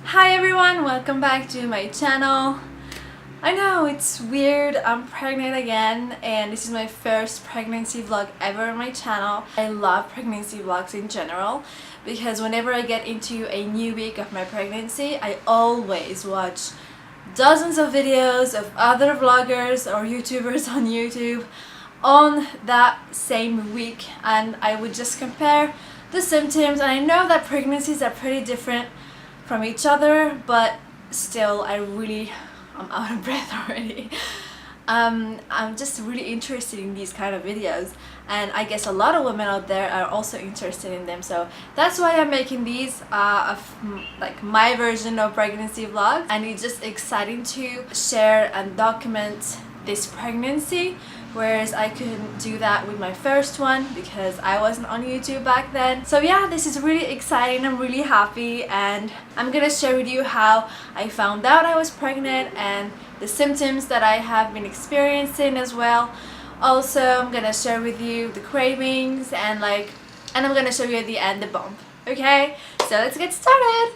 Hi everyone, welcome back to my channel. I know it's weird, I'm pregnant again and this is my first pregnancy vlog ever on my channel. I love pregnancy vlogs in general because whenever I get into a new week of my pregnancy, I always watch dozens of videos of other vloggers or YouTubers on YouTube on that same week, and I would just compare the symptoms. And I know that pregnancies are pretty different from each other, but still I'm out of breath already. I'm just really interested in these kind of videos, and I guess a lot of women out there are also interested in them, so that's why I'm making these like my version of pregnancy vlogs. And it's just exciting to share and document this pregnancy, whereas I couldn't do that with my first one because I wasn't on YouTube back then. So yeah, this is really exciting. I'm really happy, and I'm gonna share with you how I found out I was pregnant and the symptoms that I have been experiencing as well. Also, I'm gonna share with you the cravings and I'm gonna show you at the end the bump. Okay, so let's get started.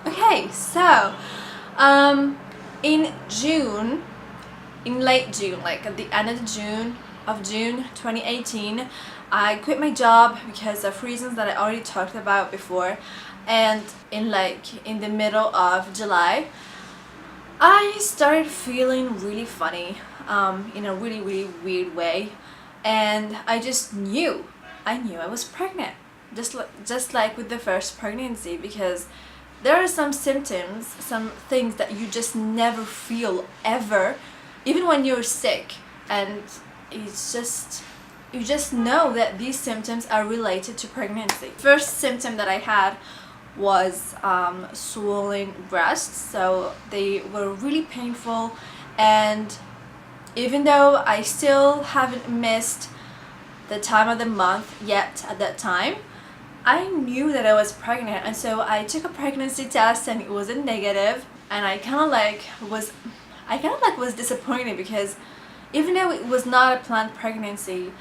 Okay, so in late June, like at the end of June 2018, I quit my job because of reasons that I already talked about before. And in the middle of July, I started feeling really funny, in a really weird way, and I just knew I was pregnant, just like with the first pregnancy, because there are some symptoms, some things that you just never feel ever, even when you're sick, and it's just, you just know that these symptoms are related to pregnancy. First symptom that I had was swollen breasts, so they were really painful, and even though I still haven't missed the time of the month yet at that time, I knew that I was pregnant, and so I took a pregnancy test and it was a negative, and I kind of was disappointed because even though it was not a planned pregnancy,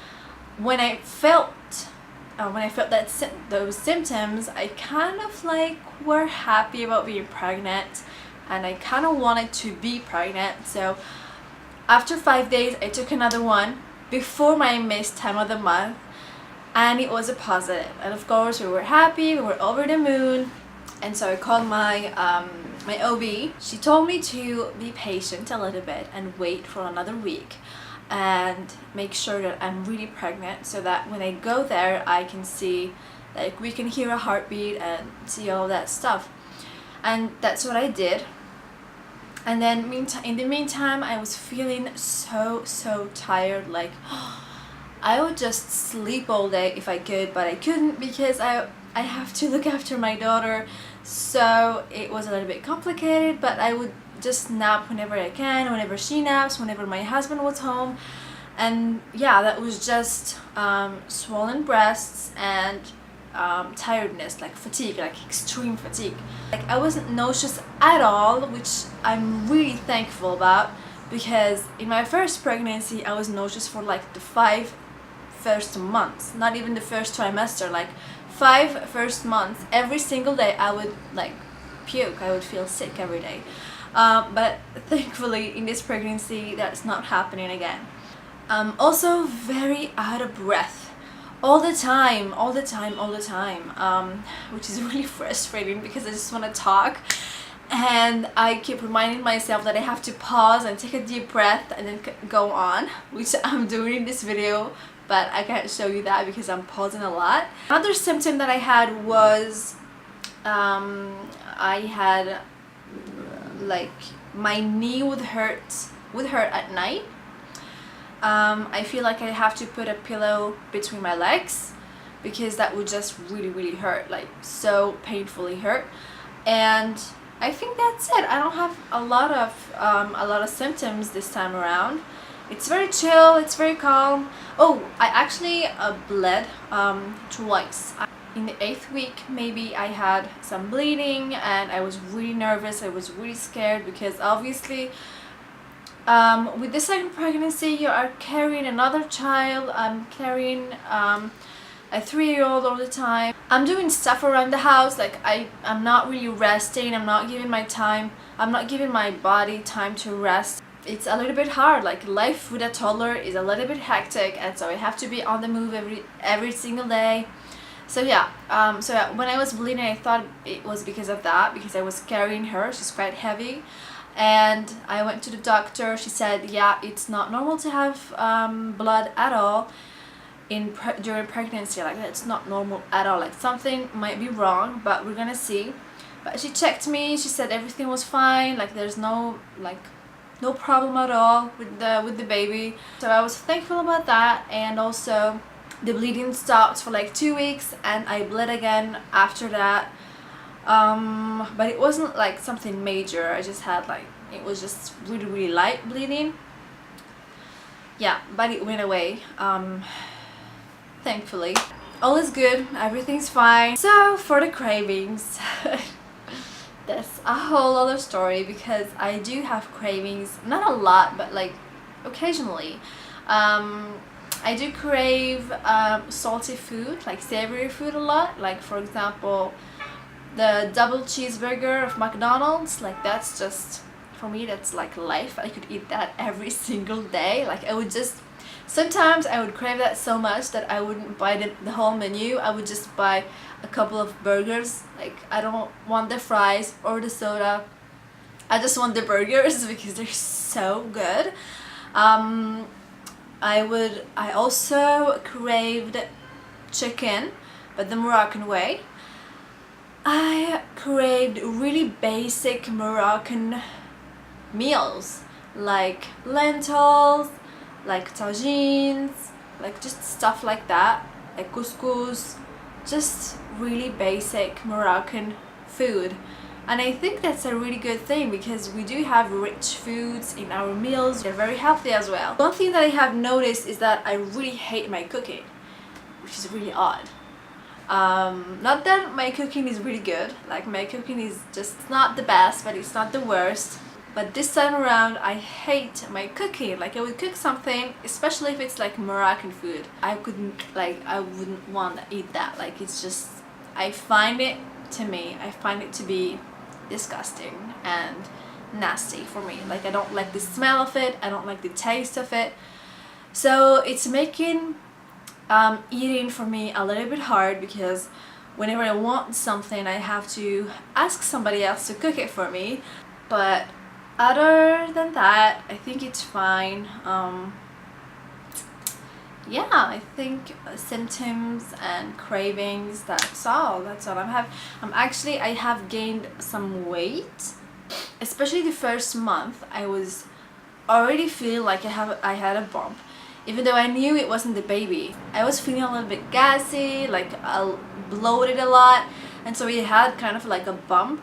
when I felt those symptoms, I kind of were happy about being pregnant, and I kind of wanted to be pregnant. So after 5 days, I took another one before my missed time of the month, and it was a positive. And of course, we were happy, we were over the moon. And so I called my my OB. She told me to be patient a little bit and wait for another week and make sure that I'm really pregnant, so that when I go there I can see, we can hear a heartbeat and see all that stuff. And that's what I did. And then in the meantime, I was feeling so tired, I would just sleep all day if I could, but I couldn't because I have to look after my daughter, so it was a little bit complicated. But I would just nap whenever I can, whenever she naps, whenever my husband was home. And yeah, that was just swollen breasts and tiredness, fatigue, extreme fatigue. I wasn't nauseous at all, which I'm really thankful about, because in my first pregnancy I was nauseous for the 5 first months, not even the first trimester, 5 first months. Every single day I would puke, I would feel sick every day. But thankfully in this pregnancy that's not happening again. Also very out of breath all the time, which is really frustrating because I just want to talk, and I keep reminding myself that I have to pause and take a deep breath and then go on, which I'm doing in this video, but I can't show you that because I'm pausing a lot. Another symptom that I had was I had my knee would hurt at night. I feel like I have to put a pillow between my legs because that would just really hurt, so painfully hurt. And I think that's it. I don't have a lot of symptoms this time around. It's very chill, it's very calm. Oh, I actually bled twice. In the 8th week maybe I had some bleeding, and I was really nervous, I was really scared because obviously with the second pregnancy you are carrying another child. I'm carrying a 3-year-old all the time. I'm doing stuff around the house, like I'm not really resting, I'm not giving my body time to rest. It's a little bit hard, like life with a toddler is a little bit hectic, and so I have to be on the move every single day. So yeah, when I was bleeding, I thought it was because of that, because I was carrying her. She's quite heavy, and I went to the doctor. She said, yeah, it's not normal to have blood at all during pregnancy. Like, it's not normal at all. Like, something might be wrong, but we're gonna see. But she checked me. She said everything was fine. Like, there's no problem at all with the baby. So I was thankful about that, and also the bleeding stopped for like 2 weeks, and I bled again after that. But it wasn't like something major. I just had it was just really light bleeding. Yeah, but it went away, thankfully. All is good, everything's fine. So for the cravings, that's a whole other story, because I do have cravings, not a lot, but like occasionally. I do crave salty food, like savory food a lot. Like, for example, the double cheeseburger of McDonald's. Like, that's just, for me, that's like life. I could eat that every single day. Like, sometimes I would crave that so much that I wouldn't buy the whole menu. I would just buy a couple of burgers. Like, I don't want the fries or the soda. I just want the burgers because they're so good. I also craved chicken, but the Moroccan way. I craved really basic Moroccan meals, like lentils, like tagines, like just stuff like that, like couscous, just really basic Moroccan food. And I think that's a really good thing, because we do have rich foods in our meals. They're very healthy as well. One thing that I have noticed is that I really hate my cooking, which is really odd. Not that my cooking is really good, like my cooking is just not the best, but it's not the worst. But this time around, I hate my cooking. Like, I would cook something, especially if it's like Moroccan food, I wouldn't want to eat that. Like, it's just, I find it to be disgusting and nasty for me. Like, I don't like the smell of it, I don't like the taste of it. So it's making eating for me a little bit hard, because whenever I want something, I have to ask somebody else to cook it for me. But other than that, I think it's fine. Yeah, I think symptoms and cravings, that's all I have gained some weight, especially the first month. I was already feeling like I had a bump, even though I knew it wasn't the baby. I was feeling a little bit gassy, like I bloated a lot, and so it had kind of like a bump,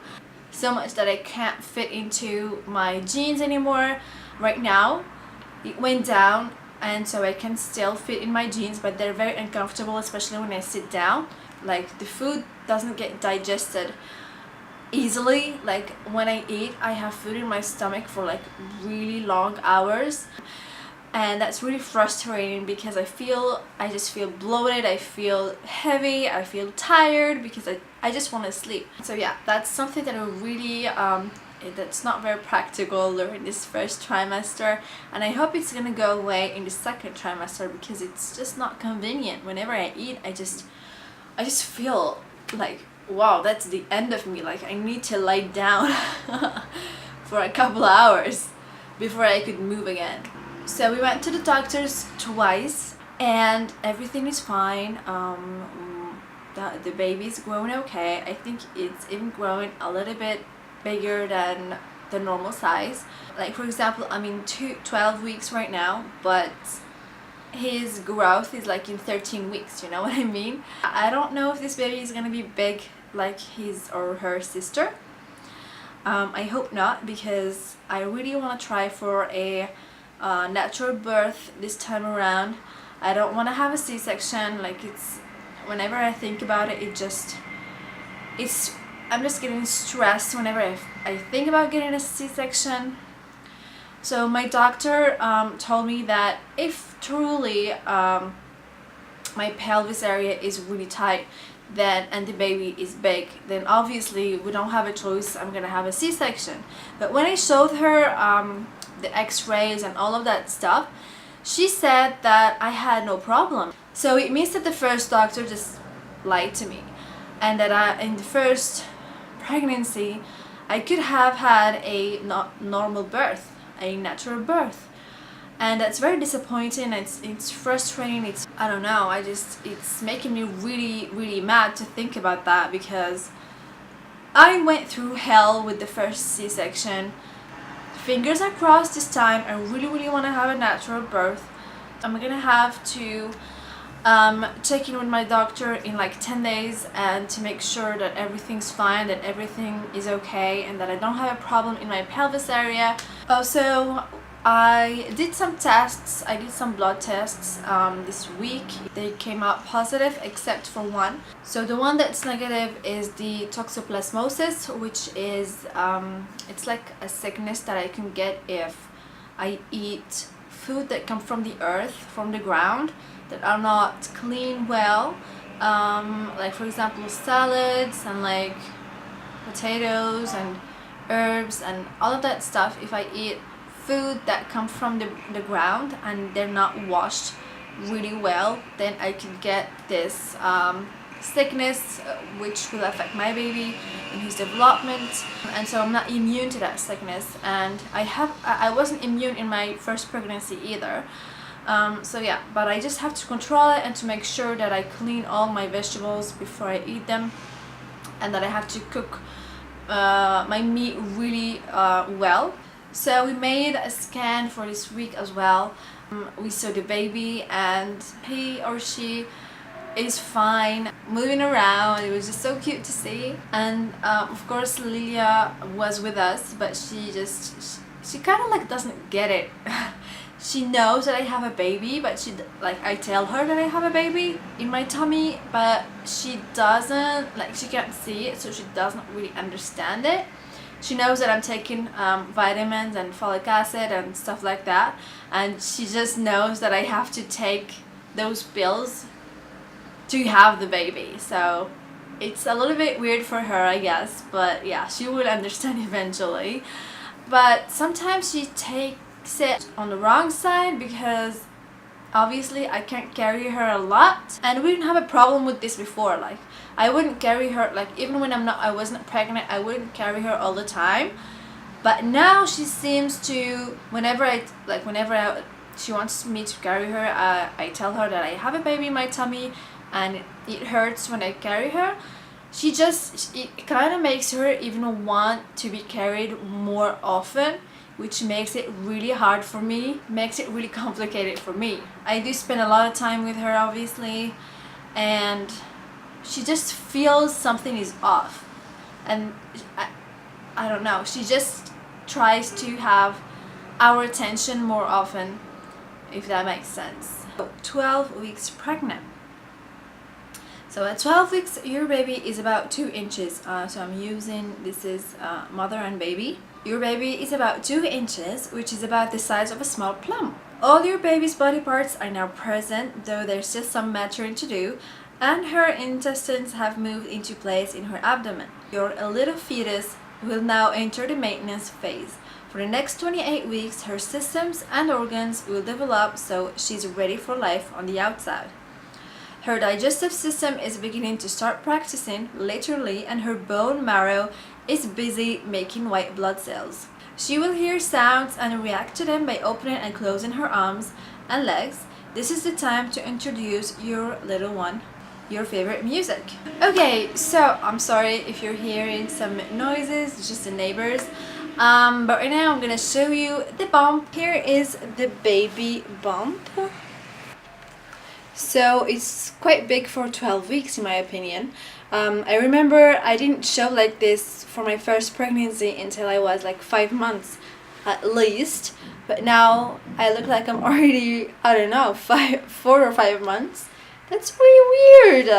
so much that I can't fit into my jeans anymore. Right now it went down, and so I can still fit in my jeans, but they're very uncomfortable, especially when I sit down. Like, the food doesn't get digested easily. Like, when I eat, I have food in my stomach for like really long hours, and that's really frustrating, because I just feel bloated, I feel heavy, I feel tired, because I just want to sleep. So yeah, that's something that I really that's not very practical during this first trimester, and I hope it's gonna go away in the second trimester, because it's just not convenient. Whenever I eat, I just feel like, wow, that's the end of me. Like, I need to lie down for a couple hours before I could move again. So we went to the doctors twice, and everything is fine. The baby's growing okay. I think it's even growing a little bit bigger than the normal size. Like, for example, I'm in 12 weeks right now, but his growth is like in 13 weeks, you know what I mean? I don't know if this baby is gonna be big like his or her sister. I hope not, because I really want to try for a natural birth this time around. I don't want to have a C-section. Like, whenever I think about it, I'm just getting stressed whenever I think about getting a C-section. So my doctor told me that if truly my pelvis area is really tight, then and the baby is big, then obviously we don't have a choice. I'm gonna have a C-section. But when I showed her the x-rays and all of that stuff, she said that I had no problem. So it means that the first doctor just lied to me, and that in the first pregnancy I could have had a normal birth, a natural birth. And that's very disappointing. It's frustrating. I don't know, it's making me really mad to think about that, because I went through hell with the first C-section. Fingers are crossed this time. I really want to have a natural birth. I'm gonna have to check in with my doctor in like 10 days and to make sure that everything's fine, that everything is okay, and that I don't have a problem in my pelvis area. Also, I did some tests. I did some blood tests this week. They came out positive except for one. So the one that's negative is the toxoplasmosis, which is it's like a sickness that I can get if I eat food that come from the earth, from the ground, that are not cleaned well, like for example salads and like potatoes and herbs and all of that stuff. If I eat food that come from the ground and they're not washed really well, then I can get this sickness, which will affect my baby in his development. And so I'm not immune to that sickness, and I wasn't immune in my first pregnancy either. So yeah, but I just have to control it and to make sure that I clean all my vegetables before I eat them, and that I have to cook my meat really well. So we made a scan for this week as well. We saw the baby and he or she is fine, moving around. It was just so cute to see. And of course Lilia was with us, but she kind of like doesn't get it. She knows that I have a baby, but I tell her that I have a baby in my tummy, but she doesn't, like, she can't see it, so she doesn't really understand it. She knows that I'm taking vitamins and folic acid and stuff like that, and she just knows that I have to take those pills to have the baby. So it's a little bit weird for her, I guess, but yeah, she will understand eventually. But sometimes she takes it on the wrong side, because obviously I can't carry her a lot, and we didn't have a problem with this before. Like, I wouldn't carry her, like, even when I wasn't pregnant, I wouldn't carry her all the time. But now she seems to, whenever she wants me to carry her, I tell her that I have a baby in my tummy and it hurts when I carry her. It kind of makes her even want to be carried more often, which makes it really hard for me, makes it really complicated for me. I do spend a lot of time with her, obviously, and she just feels something is off, and I don't know, she just tries to have our attention more often, if that makes sense. 12 weeks pregnant. So at 12 weeks your baby is about 2 inches. So I'm using, this is mother and baby. Your baby is about 2 inches, which is about the size of a small plum. All your baby's body parts are now present, though there's just some maturing to do, and her intestines have moved into place in her abdomen. Your little fetus will now enter the maintenance phase. For the next 28 weeks, her systems and organs will develop, so she's ready for life on the outside. Her digestive system is beginning to start practicing, literally, and her bone marrow is busy making white blood cells. She will hear sounds and react to them by opening and closing her arms and legs. This is the time to introduce your little one your favorite music. Okay, so I'm sorry if you're hearing some noises, it's just the neighbors. But right now I'm gonna show you the bump. Here is the baby bump. So it's quite big for 12 weeks in my opinion. I remember I didn't show like this for my first pregnancy until I was like 5 months at least, but now I look like I'm already, I don't know, 4 or 5 months. That's really weird.